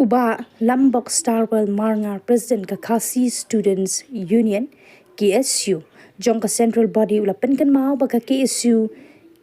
Uba Lombok Starwell Marngar President ka Khasi Students Union KSU jong ka central body ula penkan mau baka KSU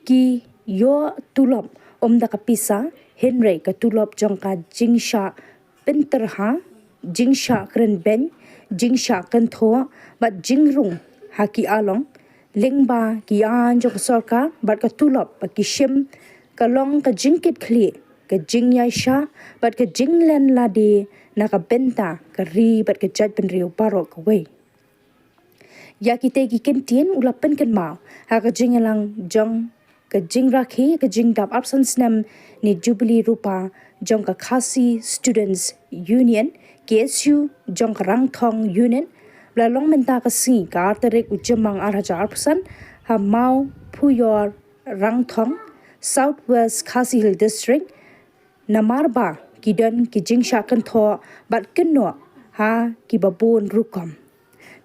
ki yo tulop da ka pisa Henry ka tulop jong ka jingsha penterha jingsha kren ben jingsha kan tho bat jingrung haki along lengba ki an jong sarkar bat ka tulop ba ki shim ka long ka jingkit khli ka jing yai sha bat ka jinglen ladi na ka benta ka ri bat ka jaj pen riu paro ka wei ya kita ki kentien ula pen kan mau ha ka jing lang jong ka jing rakhi ka jing dap absence nam ni jubilee rupa jong ka Khasi Students Union KSU jong ka Rangthong Union la long menta ka si ka terek ujemang arhajar persen ha mau puyor Rangthong Southwest Khasi Hill District namarba kidan ki jingsha kan tho bat kenno ha ki babun rukom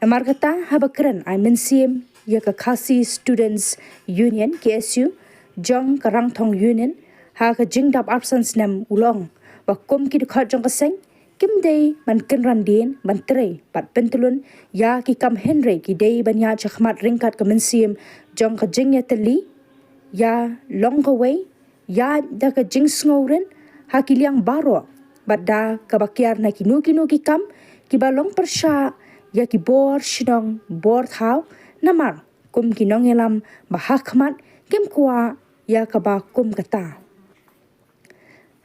namar kata ha bakran I mensim ya ka Khasi Students Union KSU jong ka Rangthong Union ha ka jingdap absence nam ulong wa kom ki khat jong ka seng kim dei man ken randin man tre bat pentulun ya ki kam Henry ki dei banya chakmat ringkat ka mensim jong ka jingya teli ya long ka wei ya da ka jing sngoren hakiliang baro badda kabakiar na kinu ki kam ki balong persha ya ki bor shinong bor thau namar kum kinong elam bahakmat kem kwa ya kaba kum kata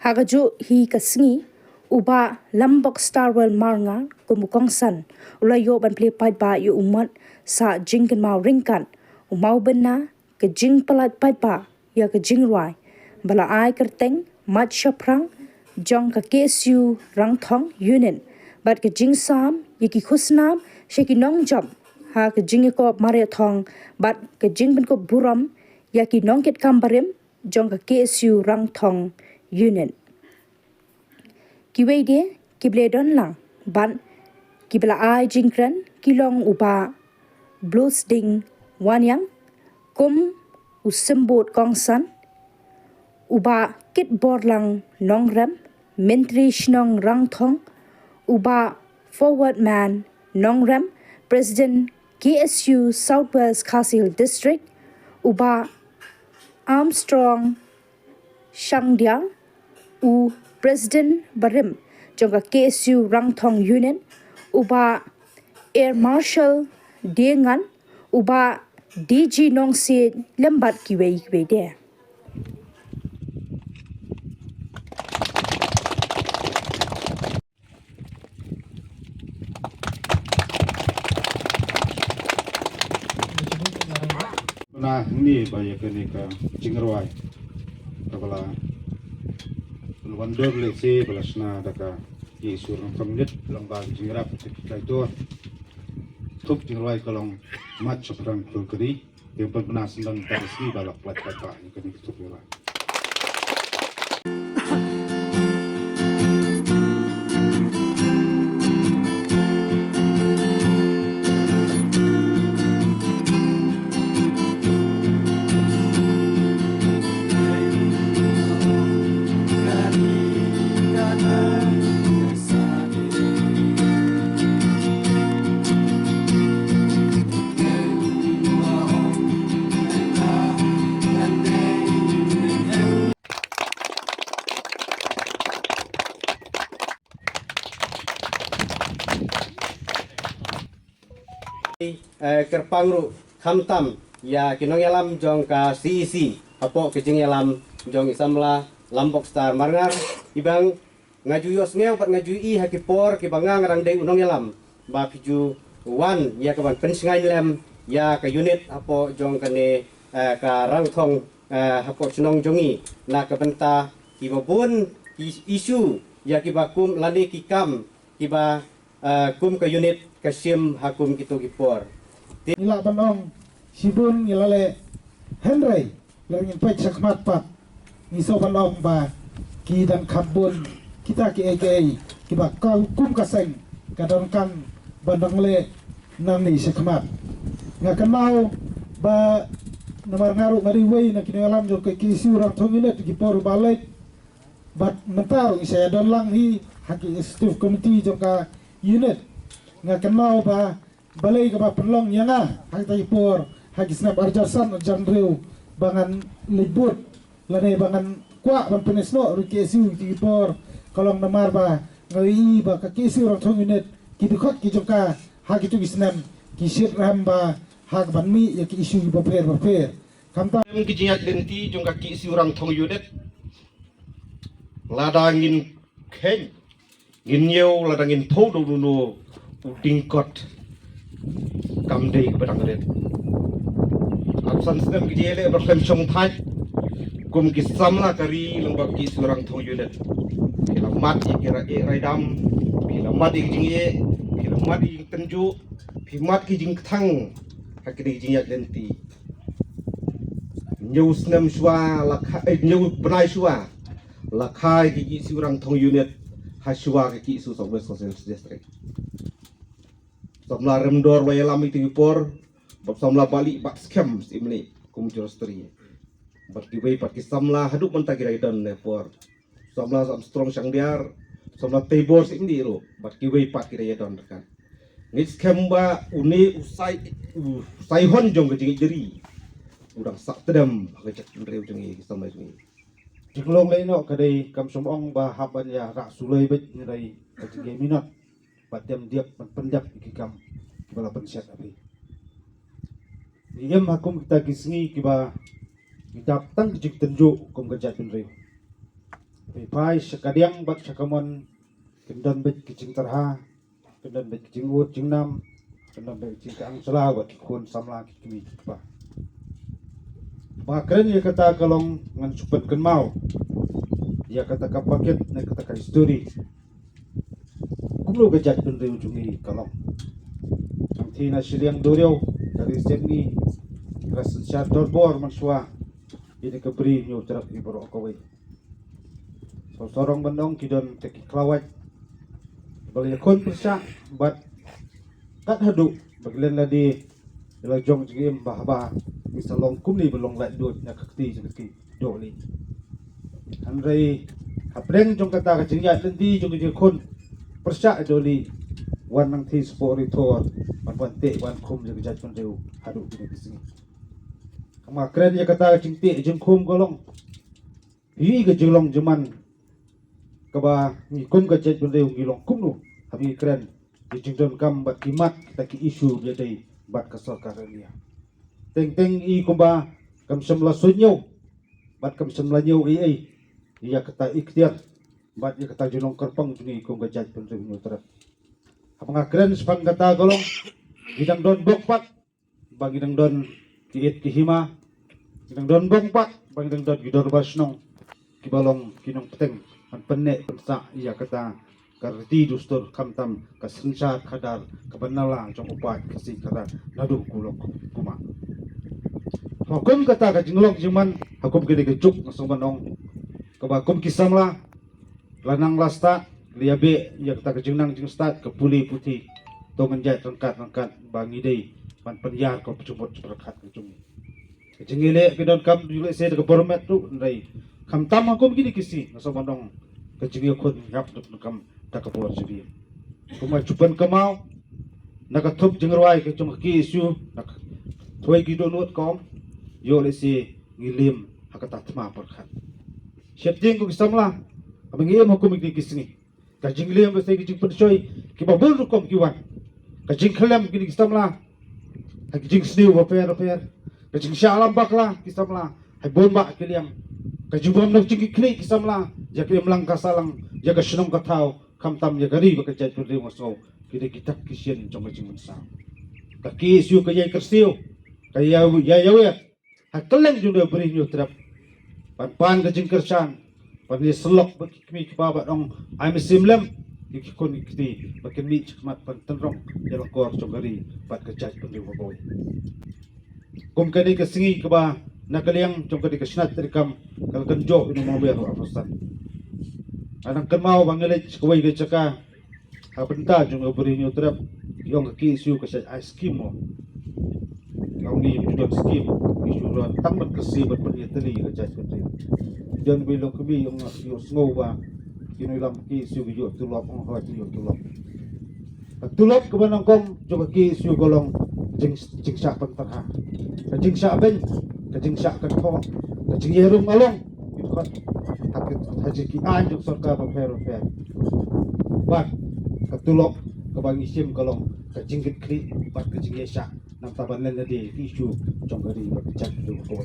hagaju hi kasngi uba Lombok Starwell Marngar kumukong san ulayo ban ple pai ba yu umat sa jingkan mau ringkan umau benna ke jing palat pai ba ya ke jing rai bala ai kerteng mat shaprang jong ka KSU Rangthong Union bat ka jing sam yiki khusnam sheki nong jam ha ka jing ko marathon bat ka jing ben ko buram yaki nong ket kambarim jong ka KSU Rangthong Union kiwe de kible don lang ban kibla ai jingkran kilong uba blues ding wanyang kum usembot kongsan uba kit borlang nongrem mentri shnong Rangthong uba forward man nongrem president KSU Southwest Khasi Hill District uba Armstrong Shangdiang u president barim jongka KSU Rangthong Union uba Air Marshal Diengan uba DG Nongsi lembat kiwe de Nah, ini banyak ini ke Jingerwai, kepala luan double sih belasna daka isu Rangthong net lomba Jingerap ketika itu tuh Jingerwai kalau match perang kulkeri yang pernah sedang terisi balak plat apa ini kan itu pula. Kerpangru khamtam ya kinong yalam jong ka CEC apo kejing yalam jong isamla Lombok Star Marngar ibang ngajuyos ngeu pat ngajui hakipor ki bangang rang dei unong yalam ba piju wan ya ka ban pensingai lem ya ka unit apo jong kane ka Rangthong apo chnong jongi na ka benta ki babun isu ya ki bakum lani ki kam ki ba kum ka unit kasim hakum kitu kipor ila banong sibun ilale Henry lang yung pay sakmat pat iso banong ba ki dan kabun kita ki aka kiba kau kum kaseng kadang kan bandang le nang ni sakmat nga kanau ba namar ngaru mariway na kinalam jo kay KSU Rangthong unit ki por balik bat mentar saya don lang hi haki executive committee jongka unit nga kenau ba balai ka ba penlong yanga haki taipor haki snap arjarsan janreu bangan libut lane bangan kwa ban penesno ruki siu tipor kolong namar ba ngai ba ka kisi orang thong unit ki bikot ki jongka haki tu gisnam ki shit ramba hak ban mi ya ki isu ba per kamta Em kijingat lenti jong kaki si orang thong unit ladangin khen ngin nhiều ladangin thâu đâu nu uding kot kam dei ke badang ret absan sedem kijele berkem song thai kum ki samla kari lembak ki si orang thong unit kila mat kira raidam kila mat jing ye kila mat jing tenju pi mat ki jing thang hakini kijingat lenti nhiều năm xưa là nhiều benai xưa là khai cái kỹ sư răng thông unit hay xưa cái kỹ sư sống với social district samla remdor way lami tingipor bab samla balik bak scam simli kum jurostri berkibai pat samla haduk mentagi raidan nepor samla strong sangdiar samla tebor simli ro berkibai pat kiraidan kan ngit scam ba uni usai hon jong ke jingi jeri udang sak tedam kecek reu jengi samai jengi Jiklong lai no kadai kam somong ba haban ya rak sulai bet ngai kecege minat patem diak pendak ikam bala pensiat api Diyam hakum kita kisngi kiba kita tang kecik tenju kum kerja penreu pai sekadiang bak sakamon kendan bet kecing terha kendan bet kecing ut jingnam kendan bet kecing kang sela wat kun samla kimi kiba Makren ya kata kalong ngan supet ken mau. Ya kata kapaket na kata ka history. Kumlo gajat dun reu jungi kalong. Ang tina siliang doryo dari semni rasen syar dorbor manswa. Ini keberi nyu terak ibro kawai. So sorong bandong kidon teki klawat. Bali kon persa bat kat hadu bagilan ladi ila jong jigim bah misalong kumni belong lat dot na kakti sakti doli andrei hapreng jong kata ka jingya lendi jong je kon persa doli wan nang thi spori thor wan te wan khum je jat kon reu hadu ni kising kama kren ye kata jingte jing khum golong hi ge jinglong jaman kaba ni kum ka jat kon reu ngilong kumnu habi kren je jingdon kam bat kimat kita ki isu je dei bat ka sarkar dia teng i kumba kam semla sunyo bat kam semla nyo i iya kata ikhtiar bat iya kata junong kerpang juni kum gajat penreu terap apanga keren sepang kata golong gidang don bokpat bagi dang don kiit kihima gidang don bokpat bagi dang don gidor basnong kibalong kinong peteng an penne pensa iya kata karti dustur kamtam kasensa kadar kabanala jong upat kasih kata nadu kulok kuma Hukum kata ka jinglok jiman hukum kini kecuk ngasong banong kebakum kisamla lanang lasta liabe ya kata kejingnang jingstat ke puli putih to menjat rengkat bangi dei pan penyar ko pecumut berkat kejung kejingile kidon kam jule se ke bormet tu ndai kam tam hukum kini kisi ngasong banong kejingil khun yap duk kam tak bor jibi kuma cupan kamau nakathup jingrwai ke chung ki isu nak thoi gidonut kom yo lesi ngilim hakata tma perkhat syepjing ku kisamla abangiem hukum iki kisni kajing lim bese kijing pensoi kibabul rukom kiwan kajing khalam kini kisamla kajing sniu baper kajing syalam bakla kisamla hai bomba kiliam kajing bom nak jing kli kisamla jakli melangka salang jaga senong katau kamtam jagari bakajat perdri masau kini kitak kisien jong jing mensa kaki siu kayai kersiu kaya ya hakeleng juga beri nyu terap pan ke jingkersan pan ni selok bagi kami kebaba dong I'm simlem ikon ikti bagi mi cekmat pan tenrong dalam kor congari pat kejat pendi baboy kum kani ke singi keba nakaliang congari ke sinat terikam kal kenjo inu mau ber afasan anang kemau bangele kewai ke caka habenta juga beri nyu terap yong ke isu ke ice cream mo kau ni juga skim isu ran tamat kersi berperiat teli ke jat kerja dan belok kami yang yo snow ba kinulam ki isu yu tulop ong ho yu tulop tulop ke banang kom juga ki isu golong jing syak pentarha ka jing syak ben ka jing syak kan ko ka jing yerum along ikot takit haji ki anjuk sorka ba pero fer bak ka tulop ka bang isim golong ka jing kri bak ka jing yesha nam taban len di isu jong gari ba cak du ko